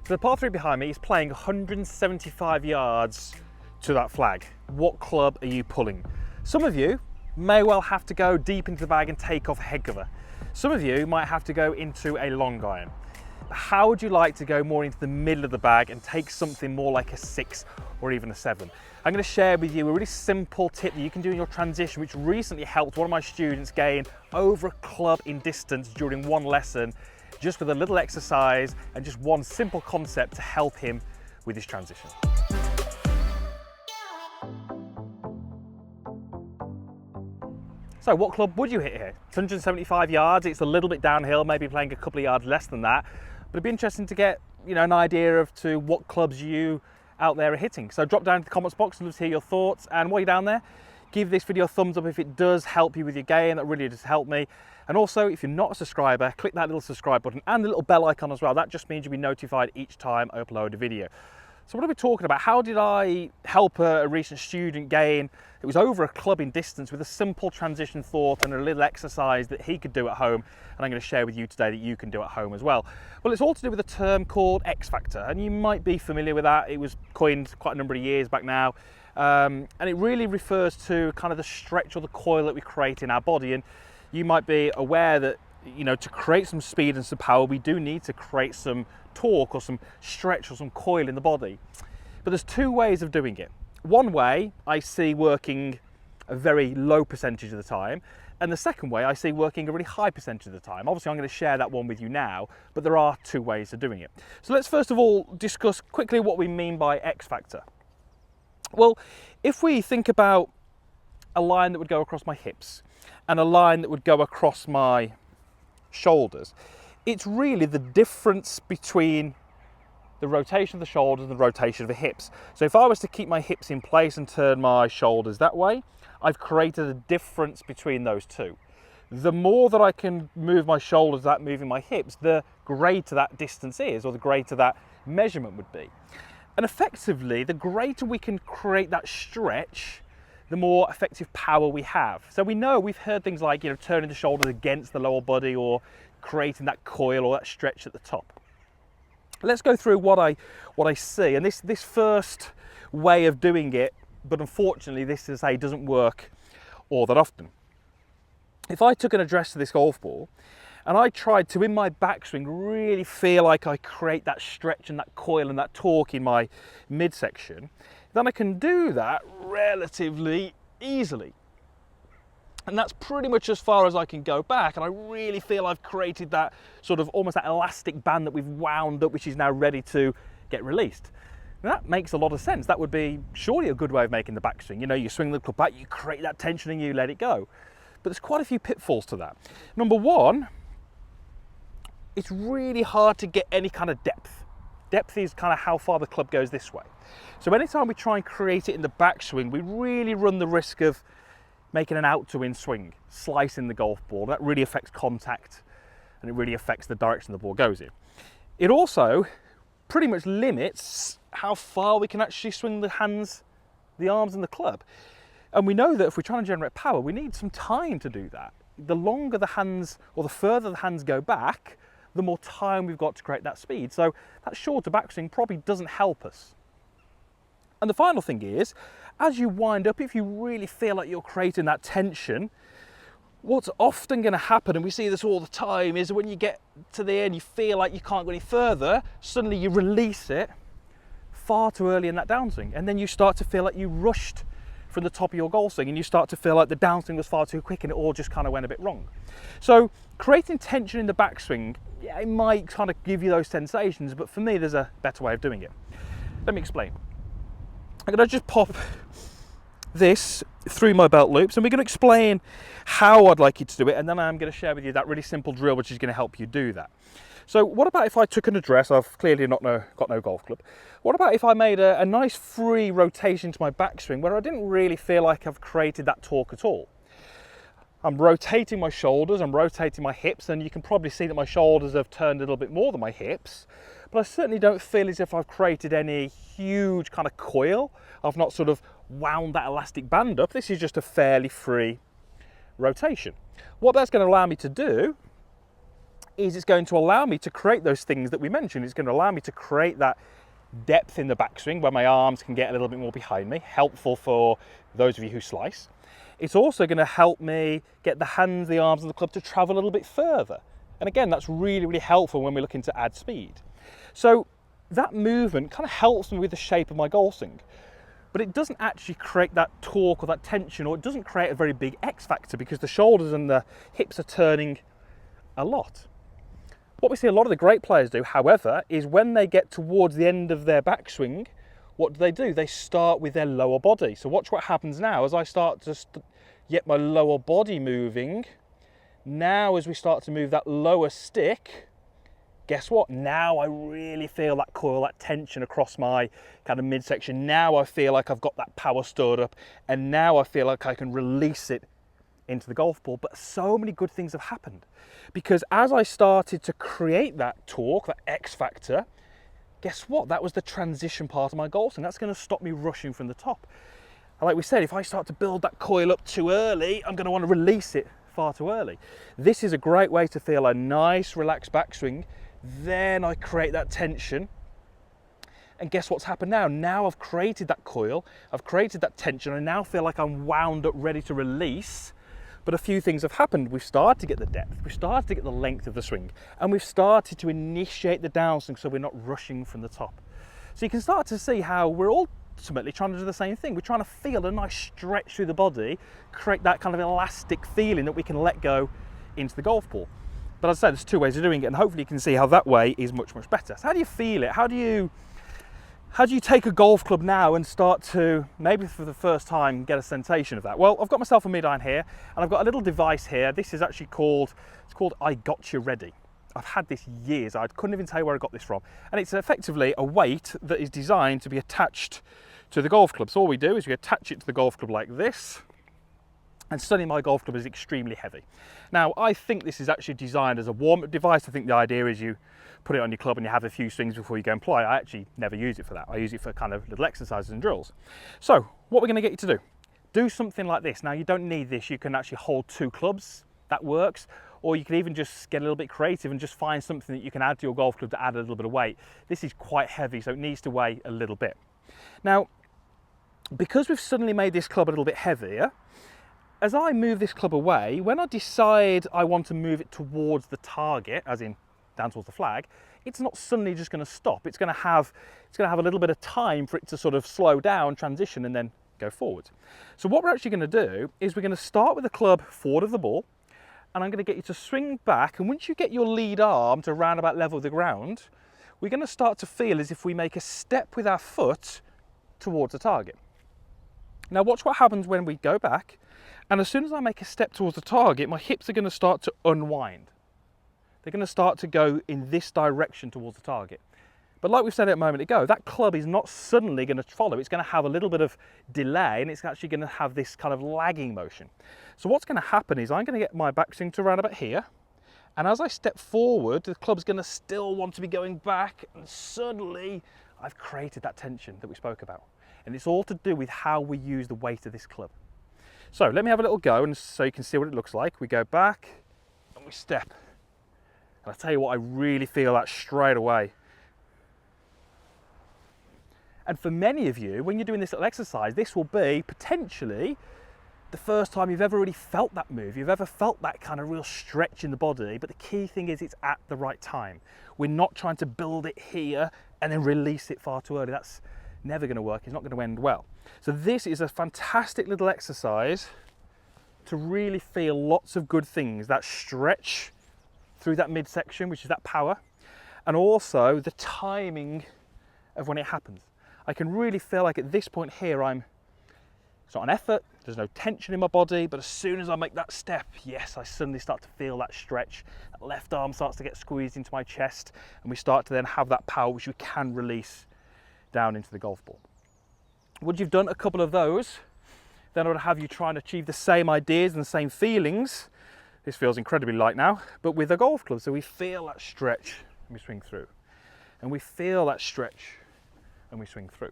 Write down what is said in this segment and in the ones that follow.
So the par 3 behind me is playing 175 yards to that flag. What club are you pulling? Some of you may well have to go deep into the bag and take off a head cover. Some of you might have to go into a long iron. How would you like to go more into the middle of the bag and take something more like a 6 or even a 7? I'm going to share with you a really simple tip that you can do in your transition, which recently helped one of my students gain over a club in distance during one lesson, just with a little exercise and just one simple concept to help him with his transition. So what club would you hit here? It's 175 yards, it's a little bit downhill, maybe playing a couple of yards less than that, but it'd be interesting to get an idea of to what clubs you out there are hitting. So drop down into the comments box and let's hear your thoughts, and while you're down there, give this video a thumbs up if it does help you with your game. That really does help me. And also, if you're not a subscriber, click that little subscribe button and the little bell icon as well. That just means you'll be notified each time I upload a video. So what are we talking about? How did I help a recent student gain? It was over a club in distance with a simple transition thought and a little exercise that he could do at home. And I'm going to share with you today that you can do at home as well. Well, it's all to do with a term called X factor. And you might be familiar with that. It was coined quite a number of years back now. And it really refers to kind of the stretch or the coil that we create in our body. And you might be aware that, to create some speed and some power, we do need to create some torque or some stretch or some coil in the body. But there's two ways of doing it. One way I see working a very low percentage of the time, and the second way I see working a really high percentage of the time. Obviously I'm going to share that one with you now, but there are two ways of doing it. So let's first of all discuss quickly what we mean by X factor. Well, if we think about a line that would go across my hips and a line that would go across my shoulders, it's really the difference between the rotation of the shoulders and the rotation of the hips. So if I was to keep my hips in place and turn my shoulders that way, I've created a difference between those two. The more that I can move my shoulders without moving my hips, the greater that distance is, or the greater that measurement would be. And effectively, the greater we can create that stretch, the more effective power we have. So we know, we've heard things like, turning the shoulders against the lower body or creating that coil or that stretch at the top. Let's go through what I see. And this first way of doing it, but unfortunately this doesn't work all that often. If I took an address to this golf ball and I tried to, in my backswing, really feel like I create that stretch and that coil and that torque in my midsection, then I can do that relatively easily. And that's pretty much as far as I can go back, and I really feel I've created that sort of almost that elastic band that we've wound up, which is now ready to get released. Now, that makes a lot of sense. That would be surely a good way of making the backswing. You swing the club back, you create that tension and you let it go. But there's quite a few pitfalls to that. Number one, it's really hard to get any kind of depth. Depth is kind of how far the club goes this way. So anytime we try and create it in the backswing, we really run the risk of making an out to in swing, slicing the golf ball. That really affects contact and it really affects the direction the ball goes in. It also pretty much limits how far we can actually swing the hands, the arms and the club. And we know that if we're trying to generate power, we need some time to do that. The longer the hands, or the further the hands go back, the more time we've got to create that speed. So that shorter backswing probably doesn't help us. And the final thing is, as you wind up, if you really feel like you're creating that tension, what's often going to happen, and we see this all the time, is when you get to the end, you feel like you can't go any further, suddenly you release it far too early in that downswing. And then you start to feel like you rushed from the top of your golf swing, and you start to feel like the downswing was far too quick and it all just kind of went a bit wrong. So creating tension in the backswing, yeah, it might kind of give you those sensations, but for me, there's a better way of doing it. Let me explain. I'm going to just pop this through my belt loops and we're going to explain how I'd like you to do it, and then I'm going to share with you that really simple drill which is going to help you do that. So what about if I took an address? I've clearly got no golf club. What about if I made a nice free rotation to my backswing where I didn't really feel like I've created that torque at all? I'm rotating my shoulders, I'm rotating my hips, and you can probably see that my shoulders have turned a little bit more than my hips, but I certainly don't feel as if I've created any huge kind of coil. I've not sort of wound that elastic band up. This is just a fairly free rotation. What that's going to allow me to do is it's going to allow me to create those things that we mentioned. It's going to allow me to create that depth in the backswing where my arms can get a little bit more behind me, helpful for those of you who slice. It's also going to help me get the hands, the arms and the club to travel a little bit further. And again, that's really, really helpful when we're looking to add speed. So that movement kind of helps me with the shape of my golf swing, but it doesn't actually create that torque or that tension, or it doesn't create a very big X factor because the shoulders and the hips are turning a lot. What we see a lot of the great players do, however, is when they get towards the end of their backswing, what do? They start with their lower body. So watch what happens now as I start to get my lower body moving. Now as we start to move that lower stick, guess what? Now I really feel that coil, that tension across my kind of midsection. Now I feel like I've got that power stored up, and now I feel like I can release it into the golf ball. But so many good things have happened because as I started to create that torque, that X factor, guess what? That was the transition part of my golf swing. That's going to stop me rushing from the top. And like we said, if I start to build that coil up too early, I'm going to want to release it far too early. This is a great way to feel a nice, relaxed backswing. Then I create that tension. And guess what's happened now? Now I've created that coil, I've created that tension. I now feel like I'm wound up, ready to release. But a few things have happened. We've started to get the depth, we've started to get the length of the swing, and we've started to initiate the downswing so we're not rushing from the top. So you can start to see how we're all ultimately trying to do the same thing. We're trying to feel a nice stretch through the body, create that kind of elastic feeling that we can let go into the golf ball. But as I said, there's two ways of doing it, and hopefully you can see how that way is much, much better. So how do you feel it? How do you take a golf club now and start to, maybe for the first time, get a sensation of that? Well, I've got myself a mid-iron here, and I've got a little device here. This is actually called I Got You Ready. I've had this years. I couldn't even tell you where I got this from. And it's effectively a weight that is designed to be attached to the golf club. So all we do is we attach it to the golf club like this. And suddenly my golf club is extremely heavy. Now, I think this is actually designed as a warm-up device. I think the idea is you put it on your club and you have a few swings before you go and play. I actually never use it for that. I use it for kind of little exercises and drills. So what we're going to get you to do something like this. Now, you don't need this. You can actually hold two clubs. That works. Or you can even just get a little bit creative and just find something that you can add to your golf club to add a little bit of weight. This is quite heavy, so it needs to weigh a little bit. Now, because we've suddenly made this club a little bit heavier, as I move this club away, when I decide I want to move it towards the target, as in down towards the flag, it's not suddenly just going to stop. It's going to have a little bit of time for it to sort of slow down, transition, and then go forward. So what we're actually going to do is we're going to start with the club forward of the ball, and I'm going to get you to swing back. And once you get your lead arm to around about level with the ground, we're going to start to feel as if we make a step with our foot towards the target. Now watch what happens when we go back. And as soon as I make a step towards the target, my hips are going to start to unwind. They're going to start to go in this direction towards the target. But like we said a moment ago, that club is not suddenly going to follow. It's going to have a little bit of delay, and it's actually going to have this kind of lagging motion. So what's going to happen is I'm going to get my backswing to around about here. And as I step forward, the club's going to still want to be going back. And suddenly I've created that tension that we spoke about. And it's all to do with how we use the weight of this club. So let me have a little go, and so you can see what it looks like. We go back and we step. And I tell you what, I really feel that straight away. And for many of you, when you're doing this little exercise, this will be potentially the first time you've ever really felt that move. You've ever felt that kind of real stretch in the body. But the key thing is it's at the right time. We're not trying to build it here and then release it far too early. That's never going to work. It's not going to end well. So this is a fantastic little exercise to really feel lots of good things, that stretch through that midsection, which is that power, and also the timing of when it happens. I can really feel like at this point here, it's not an effort, there's no tension in my body, but as soon as I make that step, yes, I suddenly start to feel that stretch. That left arm starts to get squeezed into my chest, and we start to then have that power, which we can release down into the golf ball. Once you've done a couple of those, then I would have you try and achieve the same ideas and the same feelings. This feels incredibly light now, but with a golf club. So we feel that stretch and we swing through. And we feel that stretch and we swing through.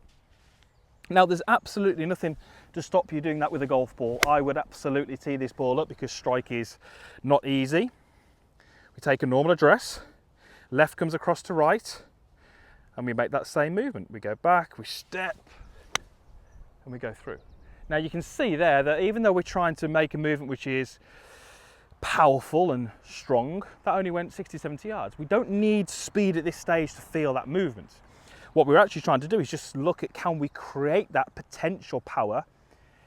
Now there's absolutely nothing to stop you doing that with a golf ball. I would absolutely tee this ball up because strike is not easy. We take a normal address, left comes across to right, and we make that same movement. We go back, we step, and we go through. Now you can see there that even though we're trying to make a movement which is powerful and strong, that only went 60, 70 yards. We don't need speed at this stage to feel that movement. What we're actually trying to do is just look at, can we create that potential power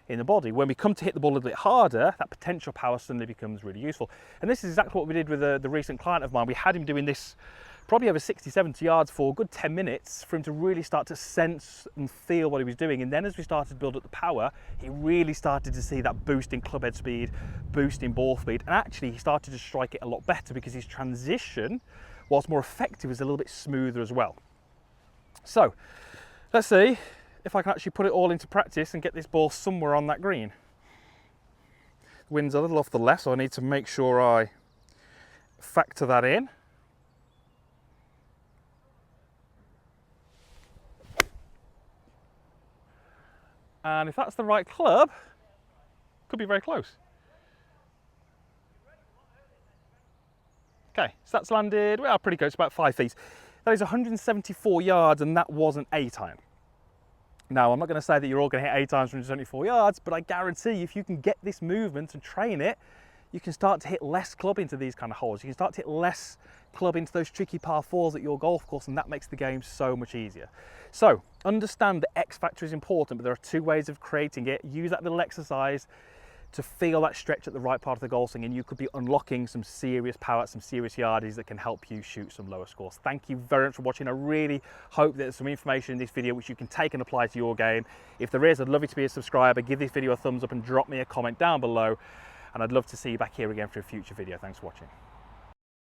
in the body? When we come to hit the ball a little bit harder, that potential power suddenly becomes really useful. And this is exactly what we did with the recent client of mine. We had him doing this probably over 60, 70 yards for a good 10 minutes for him to really start to sense and feel what he was doing. And then as we started to build up the power, he really started to see that boost in club head speed, boost in ball speed. And actually he started to strike it a lot better because his transition, whilst more effective, was a little bit smoother as well. So let's see if I can actually put it all into practice and get this ball somewhere on that green. The wind's a little off the left, so I need to make sure I factor that in. And if that's the right club, could be very close. Okay, so that's landed, well, pretty close, about 5 feet. That is 174 yards, and that wasn't A time. Now, I'm not going to say that you're all going to hit 8 times 174 yards, but I guarantee if you can get this movement and train it, you can start to hit less club into these kind of holes. You can start to hit less club into those tricky par 4s at your golf course, and that makes the game so much easier. So, understand the X factor is important, but there are 2 ways of creating it. Use that little exercise to feel that stretch at the right part of the golf swing, and you could be unlocking some serious power, some serious yardage that can help you shoot some lower scores. Thank you very much for watching. I really hope that there's some information in this video which you can take and apply to your game. If there is, I'd love you to be a subscriber, give this video a thumbs up and drop me a comment down below. And I'd love to see you back here again for a future video. Thanks for watching.